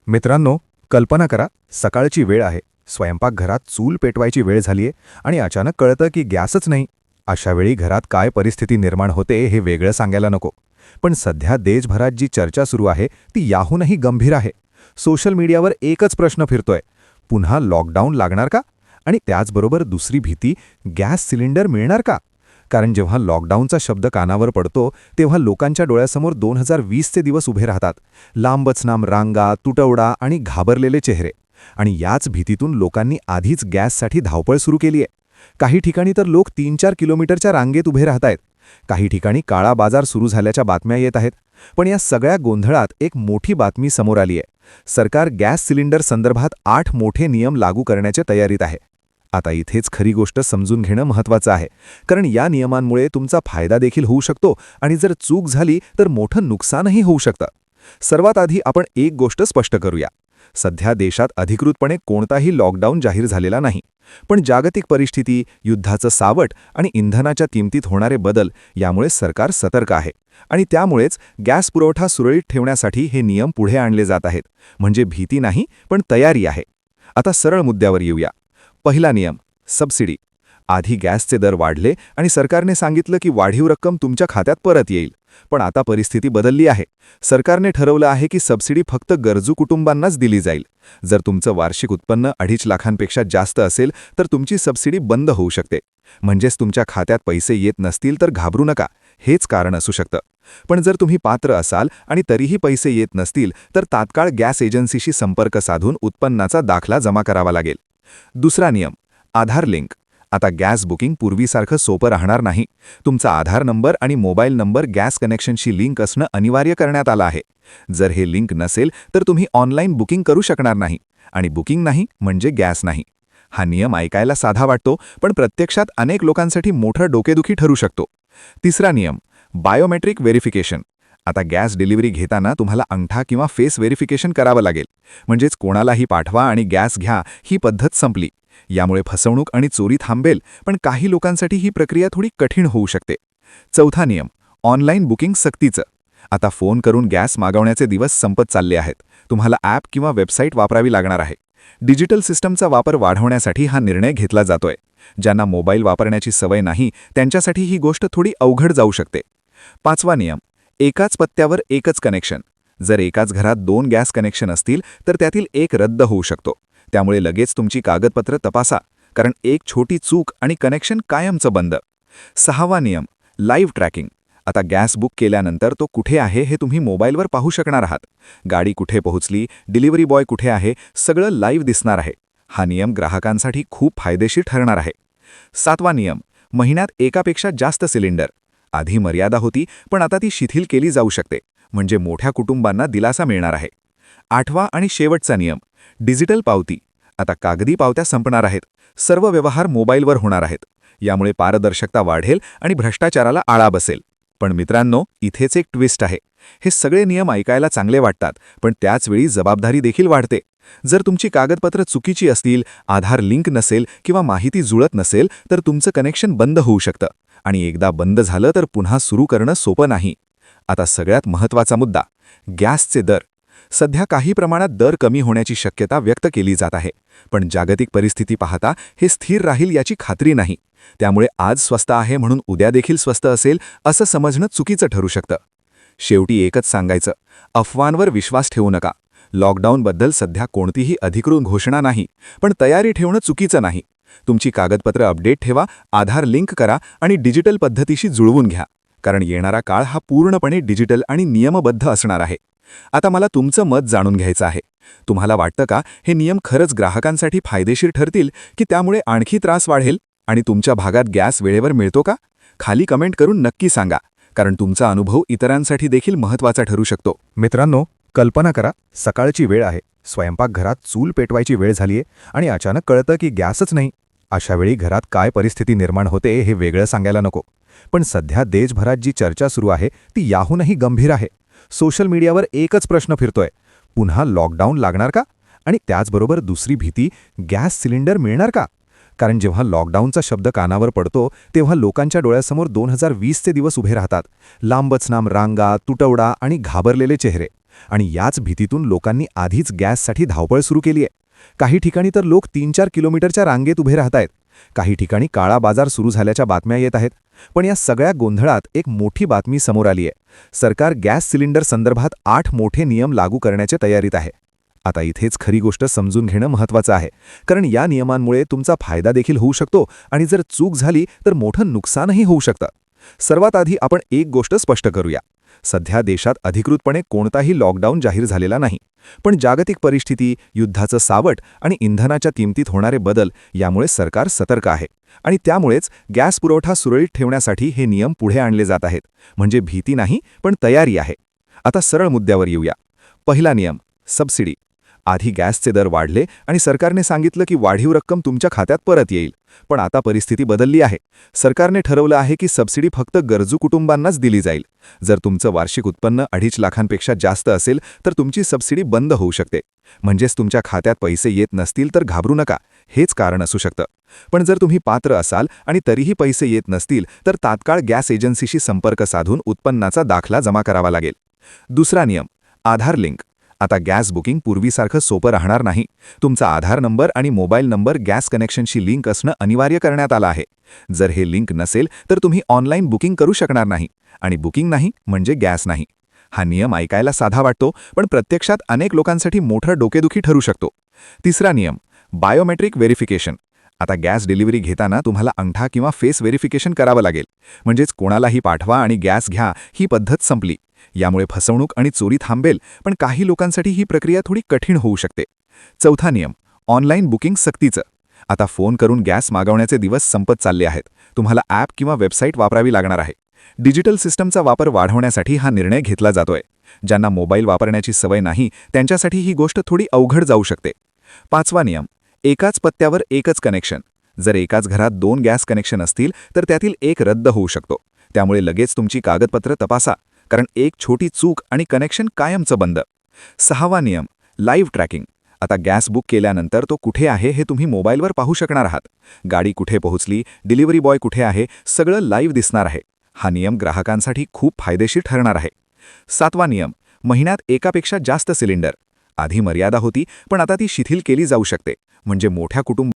मित्रांनो, कल्पना करा, सकाळची वेळ आहे, स्वयंपाकघरात चूल पेटवायची वेळ झालीये आणि अचानक कळतं की गॅसच नाही. अशावेळी घरात काय परिस्थिती निर्माण होते हे वेगळं सांगायला नको. पण सध्या देशभरात जी चर्चा सुरू आहे ती याहूनही गंभीर आहे. सोशल मीडियावर एकच प्रश्न फिरतोय, पुन्हा लॉकडाऊन लागणार का? आणि त्याचबरोबर दुसरी भीती, गॅस सिलेंडर मिळणार का? कारण जेव्हा लॉकडाऊनचा शब्द कानावर पडतो तेव्हा लोकांच्या डोळ्यासमोर 2020चे दिवस उभे राहतात. लांबच लांब रांगा, तुटवडा आणि घाबरलेले चेहरे. आणि याच भीतीतून लोकांनी आधीच गॅससाठी धावपळ सुरू केली आहे. काही ठिकाणी तर लोक 3-4 किलोमीटरच्या रांगेत उभे राहतायत. काही ठिकाणी काळा बाजार सुरू झाल्याच्या बातम्या येत आहेत. पण या सगळ्या गोंधळात एक मोठी बातमी समोर आली आहे. सरकार गॅस सिलेंडर संदर्भात 8 मोठे नियम लागू करण्याच्या तयारीत आहे. आता इथेच खरी गोष्ट समजून घेणं महत्त्वाचं आहे, कारण या नियमांमुळे तुमचा फायदा देखील होऊ शकतो आणि जर चूक झाली तर मोठं नुकसानही होऊ शकतं. सर्वात आधी आपण एक गोष्ट स्पष्ट करूया. सध्या देशात अधिकृतपणे कोणताही लॉकडाऊन जाहीर झालेला नाही. पण जागतिक परिस्थिती, युद्धाचं सावट आणि इंधनाच्या किमतीत होणारे बदल यामुळे सरकार सतर्क आहे. आणि त्यामुळेच गॅस पुरवठा सुरळीत ठेवण्यासाठी हे नियम पुढे आणले जात आहेत. म्हणजे भीती नाही, पण तयारी आहे. आता सरळ मुद्द्यावर येऊया. पहिला नियम, सबसिडी. आधी गॅसचे दर वाढले आणि सरकारने सांगितलं की वाढीव रक्कम तुमच्या खात्यात परत येईल. पण आता परिस्थिती बदलली आहे. सरकारने ठरवलं आहे की सबसिडी फक्त गरजू कुटुंबांनाच दिली जाईल. जर तुमचं वार्षिक उत्पन्न 2.5 लाखांपेक्षा जास्त असेल तर तुमची सबसिडी बंद होऊ शकते. म्हणजेच तुमच्या खात्यात पैसे येत नसतील तर घाबरू नका, हेच कारण असू शकतं. पण जर तुम्ही पात्र असाल आणि तरीही पैसे येत नसतील तर तात्काळ गॅस एजन्सीशी संपर्क साधून उत्पन्नाचा दाखला जमा करावा लागेल. दुसरा नियम, आधार लिंक. आता गॅस बुकिंग पूर्वीसारखं सोपं राहणार नाही. तुमचा आधार नंबर आणि मोबाईल नंबर गॅस कनेक्शनशी लिंक असणं अनिवार्य करण्यात आलं आहे. जर हे लिंक नसेल तर तुम्ही ऑनलाईन बुकिंग करू शकणार नाही. आणि बुकिंग नाही म्हणजे गॅस नाही. हा नियम ऐकायला साधा वाटतो, पण प्रत्यक्षात अनेक लोकांसाठी मोठं डोकेदुखी ठरू शकतो. तिसरा नियम, बायोमेट्रिक व्हेरिफिकेशन. आता गॅस डिलिव्हरी घेताना तुम्हाला अंगठा किंवा फेस व्हेरिफिकेशन करावं लागेल. म्हणजेच कोणालाही पाठवा आणि गॅस घ्या ही पद्धत संपली. यामुळे फसवणूक आणि चोरी थांबेल, पण काही लोकांसाठी ही प्रक्रिया थोडी कठीण होऊ शकते. चौथा नियम, ऑनलाईन बुकिंग सक्तीचं. आता फोन करून गॅस मागवण्याचे दिवस संपत चालले आहेत. तुम्हाला ॲप किंवा वेबसाईट वापरावी लागणार आहे. डिजिटल सिस्टमचा वापर वाढवण्यासाठी हा निर्णय घेतला जातोय. ज्यांना मोबाईल वापरण्याची सवय नाही त्यांच्यासाठी ही गोष्ट थोडी अवघड जाऊ शकते. पाचवा नियम, एकाच पत्त्यावर एकच कनेक्शन. जर एकाच घरात 2 गॅस कनेक्शन असतील तर त्यातील एक रद्द होऊ शकतो. त्यामुळे लगेच तुमची कागदपत्र तपासा, कारण एक छोटी चूक आणि कनेक्शन कायमचं बंद. सहावा नियम, लाईव्ह ट्रॅकिंग. आता गॅस बुक केल्यानंतर तो कुठे आहे हे तुम्ही मोबाईलवर पाहू शकणार आहात. गाडी कुठे पोहोचली, डिलिव्हरी बॉय कुठे आहे, सगळं लाईव्ह दिसणार आहे. हा नियम ग्राहकांसाठी खूप फायदेशीर ठरणार आहे. सातवा नियम, महिन्यात एकापेक्षा जास्त सिलेंडर. आधी मर्यादा होती, पण आता ती शिथिल केली जाऊ शकते. म्हणजे मोठ्या कुटुंबांना दिलासा मिळणार आहे. आठवा आणि शेवटचा नियम, डिजिटल पावती. आता कागदी पावत्या संपणार आहेत. सर्व व्यवहार मोबाईलवर होणार आहेत. यामुळे पारदर्शकता वाढेल आणि भ्रष्टाचाराला आळा बसेल. पण मित्रांनो, इथेच एक ट्विस्ट आहे. हे सगळे नियम ऐकायला चांगले वाटतात, पण त्याचवेळी जबाबदारी देखील वाढते. जर तुमची कागदपत्र चुकीची असतील, आधार लिंक नसेल किंवा माहिती जुळत नसेल तर तुमचं कनेक्शन बंद होऊ शकतं. आणि एकदा बंद झालं तर पुन्हा सुरू करणं सोपं नाही. आता सगळ्यात महत्त्वाचा मुद्दा, गॅसचे दर. सध्या काही प्रमाणात दर कमी होण्याची शक्यता व्यक्त केली जात आहे. पण जागतिक परिस्थिती पाहता हे स्थिर राहील याची खात्री नाही. त्यामुळे आज स्वस्त आहे म्हणून उद्या देखील स्वस्त असेल असं समजणं चुकीचं ठरू शकतं. शेवटी एकच सांगायचं, अफवांवर विश्वास ठेवू नका. लॉकडाऊनबद्दल सध्या कोणतीही अधिकृत घोषणा नाही, पण तयारी ठेवणं चुकीचं नाही. तुमची कागदपत्र अपडेट ठेवा, आधार लिंक करा आणि डिजिटल पद्धतीशी जुळवून घ्या. कारण येणारा काळ हा पूर्णपणे डिजिटल आणि नियमबद्ध असणार आहे. आता मला तुमचं मत जाणून घ्यायचं आहे. तुम्हाला वाटतं का हे नियम खरंच ग्राहकांसाठी फायदेशीर ठरतील की त्यामुळे आणखी त्रास वाढेल? आणि तुमच्या भागात गॅस वेळेवर मिळतो का? खाली कमेंट करून नक्की सांगा, कारण तुमचा अनुभव इतरांसाठी देखील महत्त्वाचा ठरू शकतो. मित्रांनो, कल्पना करा, सकाळची वेळ आहे, स्वयंपाकघरात चूल पेटवायची वेळ झालीये आणि अचानक कळतं की गॅसच नाही. अशावेळी घरात काय परिस्थिती निर्माण होते हे वेगळं सांगायला नको. पण सध्या देशभरात जी चर्चा सुरू आहे ती याहूनही गंभीर आहे. सोशल मीडियावर एकच प्रश्न फिरतोय, पुन्हा लॉकडाऊन लागणार का? आणि त्याचबरोबर दुसरी भीती, गॅस सिलेंडर मिळणार का? कारण जेव्हा लॉकडाऊनचा शब्द कानावर पडतो तेव्हा लोकांच्या डोळ्यासमोर 2020चे दिवस उभे राहतात. लांबच लांब रांगा, तुटवडा आणि घाबरलेले चेहरे. आणि याच भीतीतून लोकांनी आधीच गॅससाठी धावपळ सुरू केली आहे. काही ठिकाणी तर लोक 3-4 किलोमीटरच्या रांगेत उभे राहत आहेत. काही ठिकाणी काळा बाजार सुरू झाल्याच्या बातम्या येत आहेत. पण या सगळ्या गोंधळात एक मोठी बातमी समोर आली आहे. सरकार गॅस सिलेंडर संदर्भात 8 मोठे नियम लागू करण्याच्या तयारीत आहे. आता इथेच खरी गोष्ट समजून घेणं महत्त्वाचं आहे, कारण या नियमांमुळे तुमचा फायदा देखील होऊ शकतो आणि जर चूक झाली तर मोठं नुकसानही होऊ शकतं. सर्वात आधी आपण एक गोष्ट स्पष्ट करूया. सध्या देशात अधिकृतपणे कोणताही लॉकडाऊन जाहीर झालेला नाही. पण जागतिक परिस्थिती, युद्धाचं सावट आणि इंधनाच्या किमतीत होणारे बदल यामुळे सरकार सतर्क आहे. आणि त्यामुळेच गॅस पुरवठा सुरळीत ठेवण्यासाठी हे नियम पुढे आणले जात आहेत. म्हणजे भीती नाही, पण तयारी आहे. आता सरळ मुद्द्यावर येऊया. पहिला नियम, सबसिडी. आधी गॅसचे दर वाढले आणि सरकारने सांगितलं की वाढीव रक्कम तुमच्या खात्यात परत येईल. पण आता परिस्थिती बदलली आहे. सरकारने ठरवलं आहे की सबसिडी फक्त गरजू कुटुंबांनाच दिली जाईल. जर तुमचं वार्षिक उत्पन्न 2.5 लाखांपेक्षा जास्त असेल तर तुमची सबसिडी बंद होऊ शकते. म्हणजेच तुमच्या खात्यात पैसे येत नसतील तर घाबरू नका, हेच कारण असू शकतं. पण जर तुम्ही पात्र असाल आणि तरीही पैसे येत नसतील तर तात्काळ गॅस एजन्सीशी संपर्क साधून उत्पन्नाचा दाखला जमा करावा लागेल. दुसरा नियम, आधार लिंक. आता गॅस बुकिंग पूर्वीसारखं सोपं राहणार नाही. तुमचा आधार नंबर आणि मोबाईल नंबर गॅस कनेक्शनशी लिंक असणं अनिवार्य करण्यात आलं आहे. जर हे लिंक नसेल तर तुम्ही ऑनलाईन बुकिंग करू शकणार नाही. आणि बुकिंग नाही म्हणजे गॅस नाही. हा नियम ऐकायला साधा वाटतो, पण प्रत्यक्षात अनेक लोकांसाठी मोठं डोकेदुखी ठरू शकतो. तिसरा नियम, बायोमेट्रिक व्हेरिफिकेशन. आता गॅस डिलिव्हरी घेताना तुम्हाला अंगठा किंवा फेस व्हेरिफिकेशन करावं लागेल. म्हणजेच कोणालाही पाठवा आणि गॅस घ्या ही पद्धत संपली. यामुळे फसवणूक आणि चोरी थांबेल, पण काही लोकांसाठी ही प्रक्रिया थोडी कठीण होऊ शकते. चौथा नियम, ऑनलाईन बुकिंग सक्तीचं. आता फोन करून गॅस मागवण्याचे दिवस संपत चालले आहेत. तुम्हाला ॲप किंवा वेबसाईट वापरावी लागणार आहे. डिजिटल सिस्टमचा वापर वाढवण्यासाठी हा निर्णय घेतला जातोय. ज्यांना मोबाईल वापरण्याची सवय नाही त्यांच्यासाठी ही गोष्ट थोडी अवघड जाऊ शकते. पाचवा नियम, एकाच पत्त्यावर एकच कनेक्शन. जर एकाच घरात 2 गॅस कनेक्शन असतील तर त्यातील एक रद्द होऊ शकतो. त्यामुळे लगेच तुमची कागदपत्र तपासा, कारण एक छोटी चूक आणि कनेक्शन कायमचं बंद. सहावा नियम, लाईव्ह ट्रॅकिंग. आता गॅस बुक केल्यानंतर तो कुठे आहे हे तुम्ही मोबाईलवर पाहू शकणार आहात. गाडी कुठे पोहोचली, डिलिव्हरी बॉय कुठे आहे, सगळं लाईव्ह दिसणार आहे. हा नियम ग्राहकांसाठी खूप फायदेशीर ठरणार आहे. सातवा नियम, महिन्यात एकापेक्षा जास्त सिलेंडर. आधी मर्यादा होती, पण आता ती शिथिल केली जाऊ शकते. म्हणजे मोठ्या कुटुंब